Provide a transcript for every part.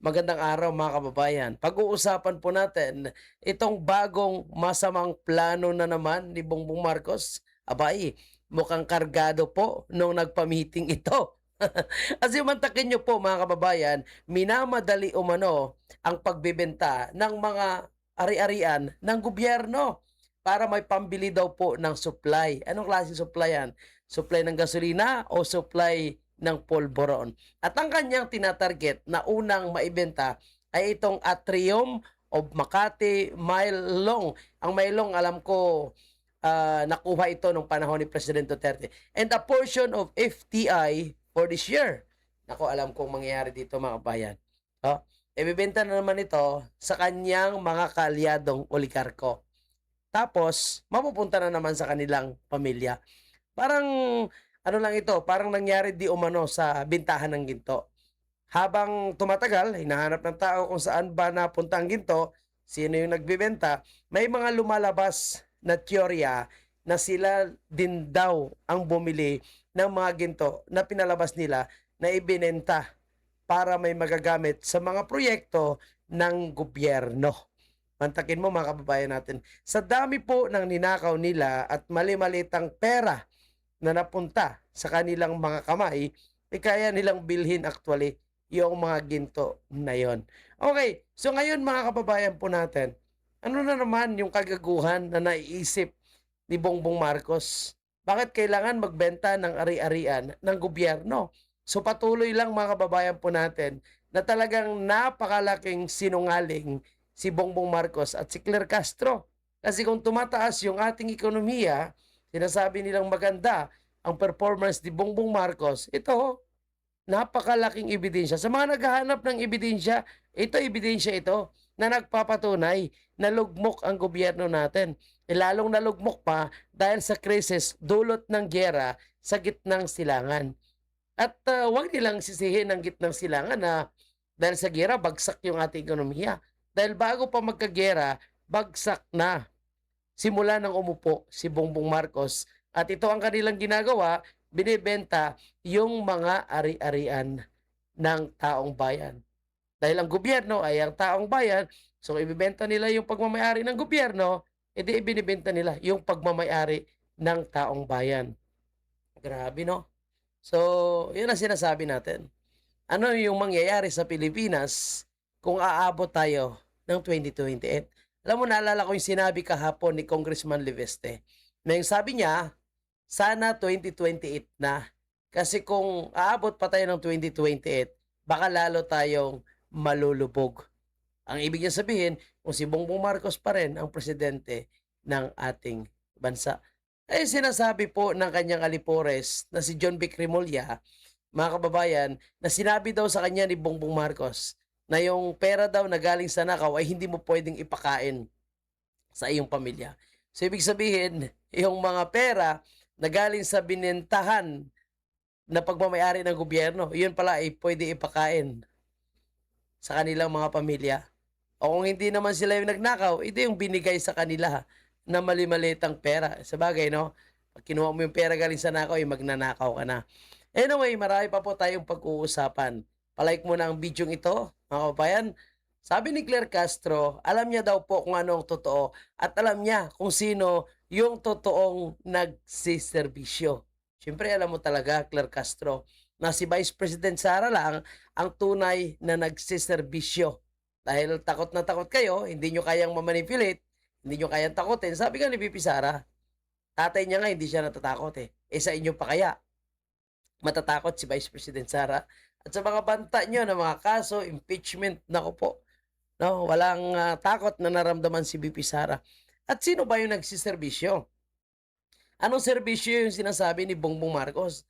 Magandang araw mga kababayan. Pag-uusapan po natin itong bagong masamang plano na naman ni Bongbong Marcos. Abay, mukhang kargado po nung nagpa-meeting ito. Kasi mantakin nyo po mga kababayan, minamadali umano ang pagbebenta ng mga ari-arian ng gobyerno para may pambili daw po ng supply. Anong klaseng supply yan? Supply ng gasolina o supply ng polvoron? At ang kanyang tinatarget na unang maibenta ay itong Atrium of Makati Mailong. Ang Mailong alam ko nakuha ito nung panahon ni President Duterte. And a portion of FTI for this year. Nako, alam kong mangyayari dito mga bayan. Oh, ibebenta na naman ito sa kanyang mga kaalyadong oligarko. Tapos, mapupunta na naman sa kanilang pamilya. Parang ano lang ito, parang nangyari di umano sa bintahan ng ginto. Habang tumatagal, hinahanap ng tao kung saan ba napunta ang ginto, sino yung nagbebenta, may mga lumalabas na teorya na sila din daw ang bumili ng mga ginto na pinalabas nila na ibinenta para may magagamit sa mga proyekto ng gobyerno. Mantakin mo mga kababayan natin, sa dami po ng ninakaw nila at mali-malitang pera na napunta sa kanilang mga kamay, kaya nilang bilhin actually yung mga ginto na yon. Okay, so ngayon mga kababayan po natin, ano na naman yung kagaguhan na naiisip ni Bongbong Marcos? Bakit kailangan magbenta ng ari-arian ng gobyerno? So patuloy lang mga kababayan po natin na talagang napakalaking sinungaling si Bongbong Marcos at si Claire Castro. Kasi kung tumataas yung ating ekonomiya, sinasabi nilang maganda ang performance ni Bongbong Marcos, ito, napakalaking ebidensya. Sa mga naghahanap ng ebidensya, ebidensya ito na nagpapatunay na lugmok ang gobyerno natin. Lalong nalugmok pa dahil sa krisis dulot ng gyera sa gitnang silangan. At huwag nilang sisihin ang gitnang silangan na dahil sa gyera, bagsak yung ating ekonomiya. Dahil bago pa magkagera, bagsak na. Simula nang umupo si Bongbong Marcos at ito ang kanilang ginagawa, binibenta yung mga ari-arian ng taong bayan. Dahil ang gobyerno ay ang taong bayan, so ibibenta nila yung pagmamayari ng gobyerno, edi ibinibenta nila yung pagmamayari ng taong bayan. Grabe, no? So, yun ang sinasabi natin. Ano yung mangyayari sa Pilipinas kung aabot tayo ng 2028? Alam mo, naalala ko yung sinabi kahapon ni Congressman Liveste. Na yung sabi niya, sana 2028 na. Kasi kung aabot pa tayo ng 2028, baka lalo tayong malulubog. Ang ibig niya sabihin, kung si Bongbong Marcos pa rin ang presidente ng ating bansa. Eh sinasabi po ng kanyang alipores na si John B. Crimolia, mga kababayan, na sinabi daw sa kanya ni Bongbong Marcos na yung pera daw na galing sa nakaw ay hindi mo pwedeng ipakain sa iyong pamilya. So ibig sabihin, yung mga pera na galing sa binentahan na pagmamayari ng gobyerno, yun pala ay pwede ipakain sa kanilang mga pamilya. O kung hindi naman sila yung nagnakaw, ito yung binigay sa kanila na mali-malitang pera. Sa bagay, no? Pag kinuha mo yung pera galing sa nakaw, ay magnanakaw ka na. Anyway, marami pa po tayong pag-uusapan. Palike mo na ang video ito, mga kababayan. Sabi ni Claire Castro, alam niya daw po kung ano ang totoo at alam niya kung sino yung totoong nagsiservisyo. Siyempre, alam mo talaga, Claire Castro, na si Vice President Sara lang ang tunay na nagsiservisyo. Dahil takot na takot kayo, hindi nyo kayang mamanipulate, hindi nyo kayang takutin. Sabi nga ni Pipi Sara, tatay niya nga hindi siya natatakot eh. Eh sa inyo pa kaya? Matatakot si Vice President Sara. At sa mga banta nyo na mga kaso, impeachment, nako po. No, walang takot na naramdaman si BP Sara. At sino ba yung nagsiservisyo? Anong serbisyo yung sinasabi ni Bongbong Marcos?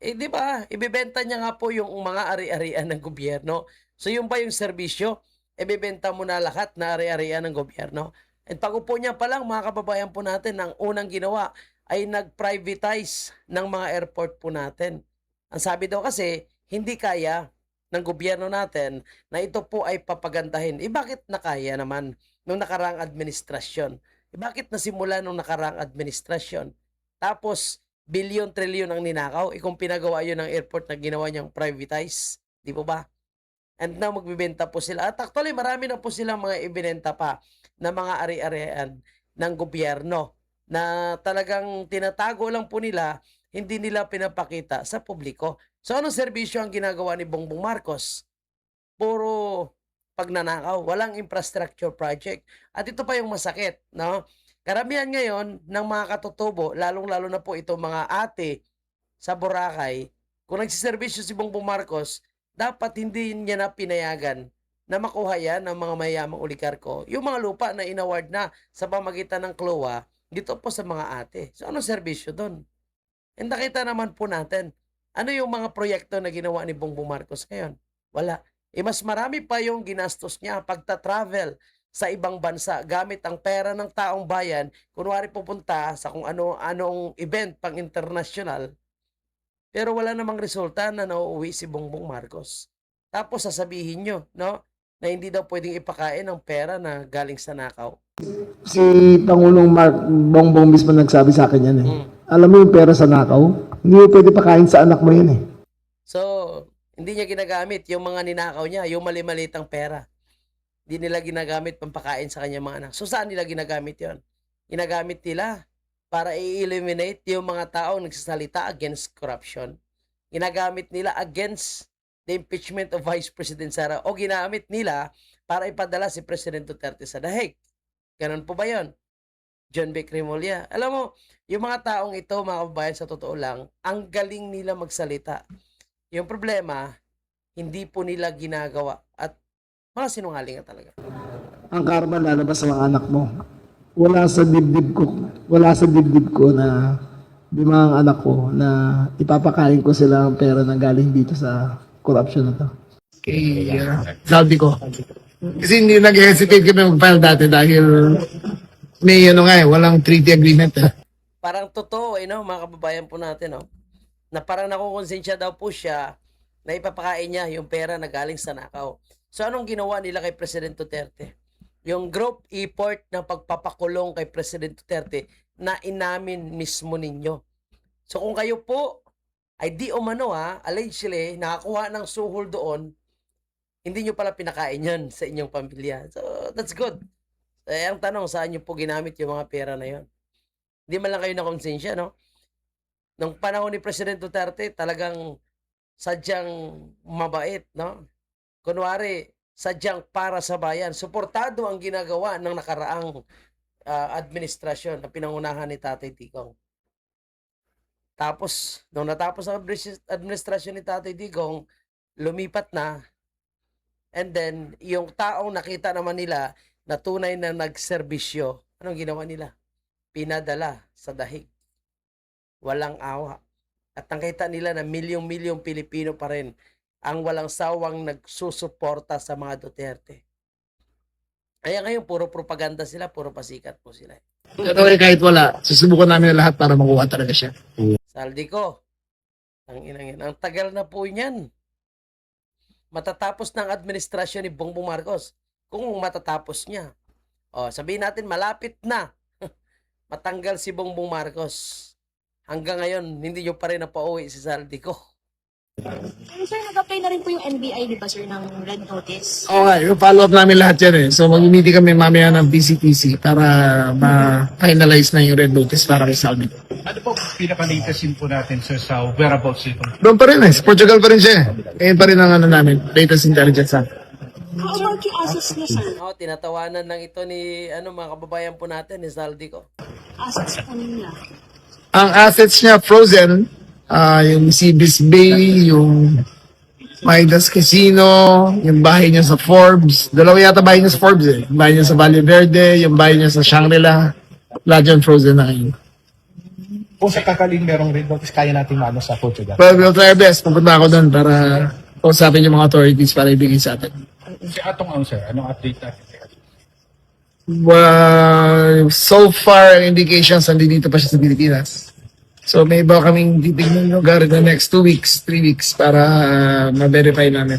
Eh, di ba? Ibebenta niya nga po yung mga ari-arian ng gobyerno. So, yung ba yung serbisyo? Ibebenta mo na lahat na ari-arian ng gobyerno. At pag-upo niya pa lang, mga kababayan po natin, ang unang ginawa ay nag-privatize ng mga airport po natin. Ang sabi daw kasi, hindi kaya ng gobyerno natin na ito po ay papagandahin. Eh bakit nakaya naman nung nakaraang administrasyon? Eh bakit nasimula nung nakaraang administrasyon? Tapos, bilyon-trilyon ang ninakaw. Eh kung pinagawa yun ng airport na ginawa niyang privatize, di po ba? And now magbebenta po sila. At actually marami na po silang mga ibinenta pa na mga ari-arian ng gobyerno na talagang tinatago lang po nila, hindi nila pinapakita sa publiko. So anong serbisyo ang ginagawa ni Bongbong Marcos? Puro pagnanakaw, walang infrastructure project. At ito pa yung masakit, no? Karamihan ngayon ng mga katutubo, lalong-lalo na po itong mga ate sa Boracay, kung nagsiservisyo si Bongbong Marcos, dapat hindi niya na pinayagan na makuha yan ng mga mayamang oligarko. Yung mga lupa na inaward na sa pamagitan ng CLOA, dito po sa mga ate. So anong serbisyo doon? And nakita naman po natin, ano yung mga proyekto na ginawa ni Bongbong Marcos ngayon? Wala. Mas marami pa yung ginastos niya pagta-travel sa ibang bansa gamit ang pera ng taong bayan. Kunwari pupunta sa kung anong event pang international, pero wala namang resulta na nauuwi si Bongbong Marcos. Tapos sasabihin nyo, no, na hindi daw pwedeng ipakain ang pera na galing sa nakaw. Si Pangulong Bongbong mismo nagsabi sa akin yan eh. Alam mo yung pera sa nakaw, hindi mo pwede pakain sa anak mo yan eh. So, hindi niya ginagamit yung mga ninakaw niya, yung mali-malitang pera. Hindi nila ginagamit pampakain sa kanyang mga anak. So, saan nila ginagamit yon? Ginagamit nila para i-eliminate yung mga taong nagsasalita against corruption. Ginagamit nila against the impeachment of Vice President Sara o ginamit nila para ipadala si President Duterte sa dahig. Ganun po ba yun? John B. Crimolia. Alam mo, yung mga taong ito, mga kababayan, sa totoo lang, ang galing nila magsalita. Yung problema, hindi po nila ginagawa at mga sinungaling nga talaga. Ang karma lalabas sa mga anak mo. Wala sa dibdib ko na limang anak ko na ipapakain ko sila ang pera na galing dito sa corruption na to. Kay Saudi ko. Kasi hindi nag-hesitate kami mag-file dati dahil may walang treaty agreement. Parang totoo, no, mga kababayan po natin, no, na parang nakukonsensya daw po siya na ipapakain niya yung pera na galing sa nakaw. So anong ginawa nila kay President Duterte? Yung group effort na pagpapakulong kay President Duterte na inamin mismo ninyo. So kung kayo po ay di umano allegedly nakakuha ng suhol doon, hindi nyo pala pinakain yan sa inyong pamilya. So that's good. Ang tanong, saan nyo po ginamit yung mga pera na yon? Hindi man lang kayo na konsensya, no? Nung panahon ni President Duterte, talagang sadyang mabait, no? Kunwari, sadyang para sa bayan. Suportado ang ginagawa ng nakaraang administrasyon na pinangunahan ni Tatay Digong. Tapos, nung natapos ang administrasyon ni Tatay Digong, lumipat na, and then, yung taong nakita naman nila na tunay na nagserbisyo, anong ginawa nila? Pinadala sa dahig. Walang awa. At nakita nila na milyong-milyong Pilipino pa rin ang walang sawang nagsusuporta sa mga Duterte. Kaya ngayon, puro propaganda sila, puro pasikat po sila. Pero kahit wala, susubukan namin lahat para makuha talaga siya. Saldi ko, ang tagal na po niyan. Matatapos ng administrasyon ni Bongbong Marcos. Kung matatapos niya. Sabihin natin, malapit na matanggal si Bongbong Marcos. Hanggang ngayon, hindi nyo pa rin napauwi si Saldi ko. Pero sir, nag-apply na rin po yung NBI, di ba sir, ng red notice? Oo nga, yung follow up namin lahat yan eh. So mag-meeting kami mamaya ng PCTC para ma-finalize na yung red notice para kay Saudi. Ano po pinaka-latest info natin sir sa whereabouts nito? Doon pa rin sa Portugal pa rin siya eh. Ngayon pa rin ang namin, latest intelligence sa. How about yung assets niya sir? Tinatawanan lang ito ni mga kababayan po natin, ni Saldi ko. Assets po nila. Ang assets niya frozen, yung Seabis Bay, yung Midas Casino, yung bahay niya sa Forbes. Dalawa yata bahay niya sa Forbes eh. Yung bahay niya sa Valle Verde, yung bahay niya sa Shangri-La. Lahat yan frozen na ngayon. Kung sa kakaling merong red notice, kaya natin maano sa Portugal. Well, we'll try our best. Pupunta ako doon para kausapin yung mga authorities para ibigay sa atin. Si Atong Ang sir, anong update natin? So far, indications nandito pa siya sa Pilipinas. So may iba kaming titignan lugar in the next 2 weeks, 3 weeks para ma-verify namin.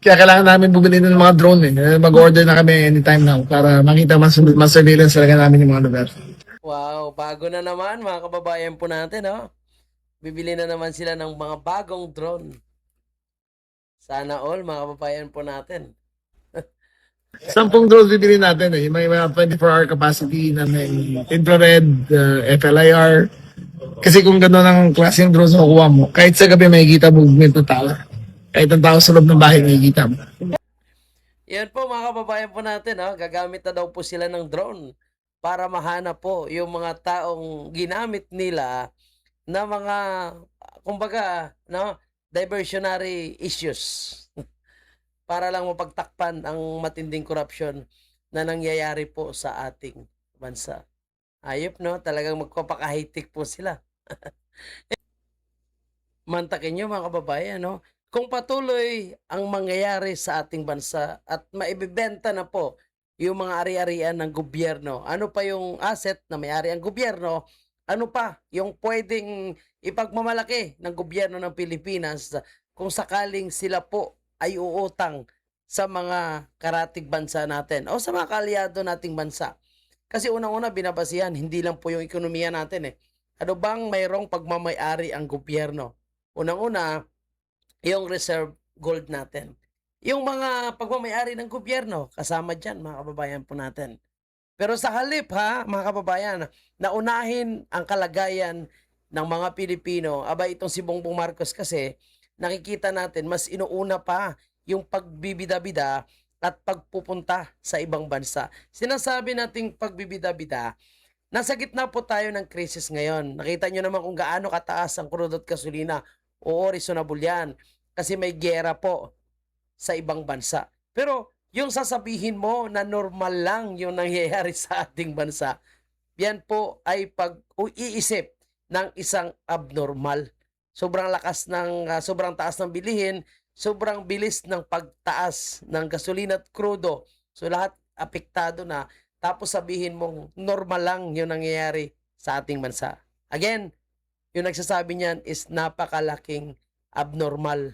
Kaya kailangan namin bumili ng mga drone Mag-order na kami anytime now para makita mas surveillance talaga namin yung mga lugar. Wow, bago na naman mga kababayan po natin, Bibili na naman sila ng mga bagong drone. Sana all, mga kababayan po natin. 10 drones bibili natin eh. May mga 24-hour capacity na may infrared, FLIR. Kasi kung gano'n ang klaseng drones na kukuha mo, kahit sa gabi makikita movement ng tao. Kahit ang tao sa loob ng bahay makikita mo. Yan po mga kababayan po natin, gagamit na daw po sila ng drone para mahanap po yung mga taong ginamit nila na mga, kumbaga, diversionary issues para lang mapagtakpan ang matinding korupsyon na nangyayari po sa ating bansa. Ayop, talagang magpapakahitik po sila. Mantakin nyo mga kababayan, kung patuloy ang mangyayari sa ating bansa at maibibenta na po yung mga ari-arian ng gobyerno, ano pa yung asset na may-ari ang gobyerno, ano pa yung pwedeng ipagmamalaki ng gobyerno ng Pilipinas kung sakaling sila po ay uutang sa mga karatig bansa natin o sa mga kaalyado nating bansa. Kasi unang-una binabasihan, hindi lang po yung ekonomiya natin eh. Ano bang mayroong pagmamay-ari ang gobyerno? Unang-una, yung reserve gold natin. Yung mga pagmamay-ari ng gobyerno, kasama dyan mga kababayan po natin. Pero sa halip mga kababayan, naunahin ang kalagayan ng mga Pilipino, itong si Bongbong Marcos kasi, nakikita natin mas inuuna pa yung pagbibida-bida at pagpupunta sa ibang bansa. Sinasabi nating pagbibida-bida, nasa gitna po tayo ng krisis ngayon. Nakita nyo naman kung gaano kataas ang crude at gasolina. Oo, reasonable yan. Kasi may giyera po sa ibang bansa. Pero yung sasabihin mo na normal lang yung nangyayari sa ating bansa, yan po ay pag-iisip ng isang abnormal. Sobrang sobrang taas ng bilihin, sobrang bilis ng pagtaas ng gasolina at krudo. So lahat apektado na. Tapos sabihin mong normal lang yung nangyayari sa ating bansa. Again, yung nagsasabi niyan is napakalaking abnormal,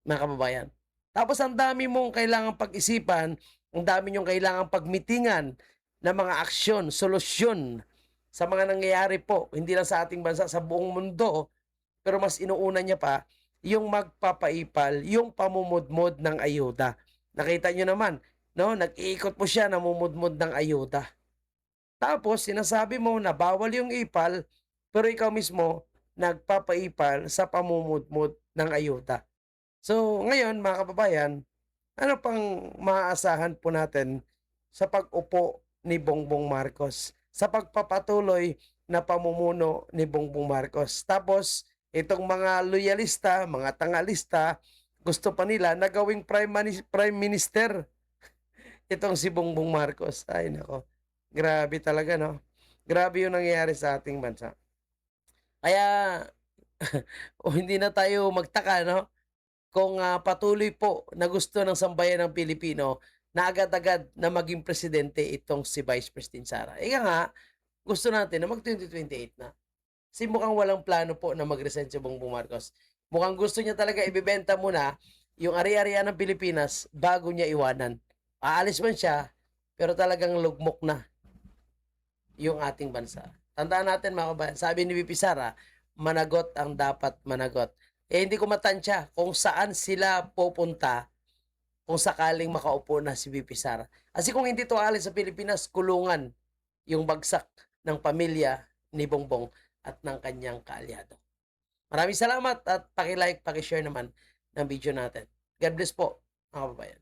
mga kababayan. Tapos ang dami mong kailangang pag-isipan, ang dami nyong kailangang pagmitingan ng mga aksyon, solusyon sa mga nangyayari po, hindi lang sa ating bansa, sa buong mundo, pero mas inuuna niya pa yung magpapaipal, yung pamumudmod ng ayuda. Nakita nyo naman, nag-iikot po siya, namumudmod ng ayuda. Tapos, sinasabi mo na bawal yung ipal, pero ikaw mismo nagpapaipal sa pamumudmod ng ayuda. So, ngayon mga kababayan, ano pang maaasahan po natin sa pag-upo ni Bongbong Marcos, sa pagpapatuloy na pamumuno ni Bongbong Marcos. Tapos, itong mga loyalista, mga tangalista, gusto pa nila na gawing prime minister itong si Bongbong Marcos. Ay nako, grabe talaga Grabe yung nangyayari sa ating bansa. Kaya, hindi na tayo magtaka kung patuloy po na gusto ng sambayan ng Pilipino na agad-agad na maging presidente itong si Vice President Sara. Ika nga, gusto natin na mag-2028 na. Kasi mukhang walang plano po na mag-resign si Bongbong Marcos. Mukhang gusto niya talaga ibibenta muna yung ari-arian ng Pilipinas bago niya iwanan. Aalis man siya, pero talagang lugmok na yung ating bansa. Tandaan natin mga kabayan, sabi ni VP Sara, managot ang dapat managot. Hindi ko matansya kung saan sila pupunta kung sakaling makaupo na si VP Sara. Kasi kung hindi to alis sa Pilipinas, kulungan yung bagsak ng pamilya ni Bongbong at ng kanyang kaalyado. Maraming salamat at paki-like, paki-share naman ng video natin. God bless po, mga kababayan.